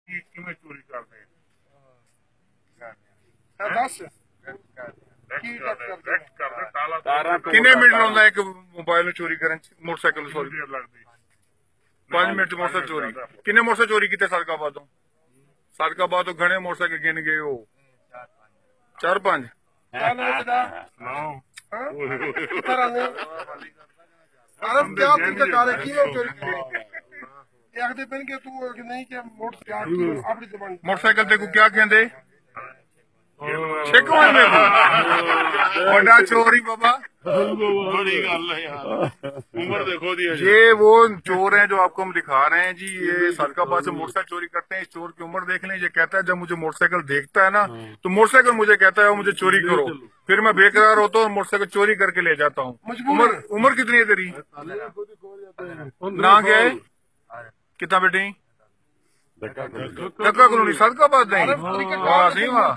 किमें चोरी करते हैं दस किन्ने मिनट लाउंदा एक मोबाइल चोरी करन मोटरसाइकिल सॉरी देर लगती 5 मिनट मोटरसाइकिल चोरी किन्ने मोटरसाइकिल चोरी किते सादकाबाद तो सादकाबाद तो घणे मोटरसाइकिल गिन गए हो 4-5 मोटरसाइकिल ते को क्या कहंदे शेको में बड़ा चोरी बाबा बड़ी गल है यार उम्र देखो दी ये वो चोर हैं जो आपको हम दिखा रहे हैं जी। ये सादकाबाद से मोटरसाइकिल चोरी करते हैं। इस चोर की उम्र देख लें। ये कहता है जब मुझे मोटरसाइकिल देखता है ना तो मोटरसाइकिल मुझे कहता है मुझे चोरी करो, फिर मैं बेकरार होता हूँ और मोटरसाइकिल चोरी करके ले जाता हूँ। उम्र कितनी है तेरी? ना क्या है कितना बेटे? धक्का कॉलोनी सादकाबाद नहीं। वाह नहीं वाह।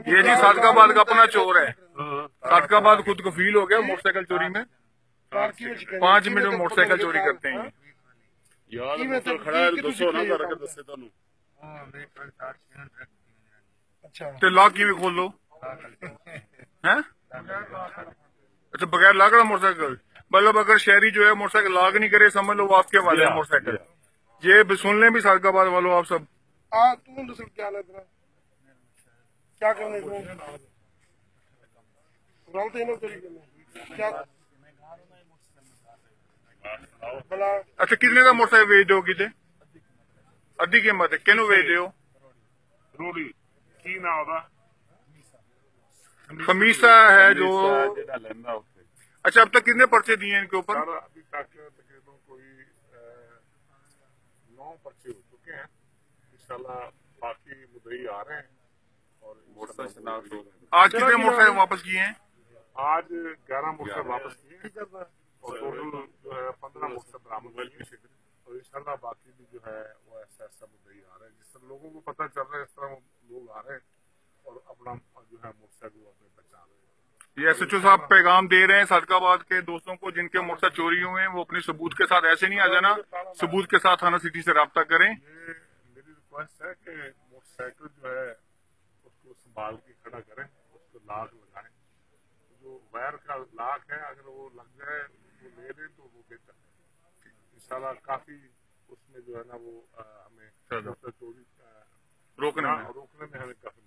ये जी सादकाबाद का अपना चोर है। सादकाबाद खुद को फील हो गया मोटरसाइकिल चोरी में। 5 मिनट में मोटरसाइकिल चोरी करते हैं यार तो खड़ा है दसो ना करके दसे तानू तो लॉक की भी खोल लो हैं। अच्छा बगैर लॉक वाला मोटरसाइकिल मतलब अगर शहरी जो है मोटरसाइकिल लॉक नहीं करे समझ लो वो आपके वाले मोटरसाइकिल। ये सुन लें भी सादकाबाद वालों आप सब क्या लग रहा क्या करने क्या अच्छा कितने का मोटरसाइकिल बेच दो किते अद्धी कीमत है किनू बेच दो रोड़ी की ना होता खमीसा है जो। अच्छा अब तक कितने पर्चे दिए इनके ऊपर? अभी तक तकरीबन कोई 9 पर्चे हो चुके हैं। इंशाल्लाह बाकी मुद्दई आ रहे हैं और आज कितने मोटरसाइकिल वापस किए हैं? आज 11 मोटरसाइकिल वापस किए और टोटल जो है 15 मोटरसाइकिल बरामद किए और इंशाल्लाह बाकी भी जो है वो ऐसा मुद्दई आ रहे हैं। जिस तरह लोगों को पता चल रहा है इस तरह लोग आ रहे हैं और अपना जो है मोटरसाइकिल अपने बचा रहे हैं। ये एसएचओ साहब पैगाम दे रहे हैं सादकाबाद के दोस्तों को जिनके मोटरसाइकिल चोरी हुए हैं वो अपने सबूत के साथ ऐसे नहीं आ जाना, सबूत के साथ थाना सिटी से रब्ता करें। ये मेरी रिक्वेस्ट है कि मोटरसाइकिल जो है उसको संभाल के खड़ा करें, उसको लाख लगाएं। जो वायर का लाख है अगर वो लग जाए वो ले लें तो वो बेहतर है। इंशाल्लाह काफी उसमें जो है ना वो हमें चोरी रोकने में हमें काफी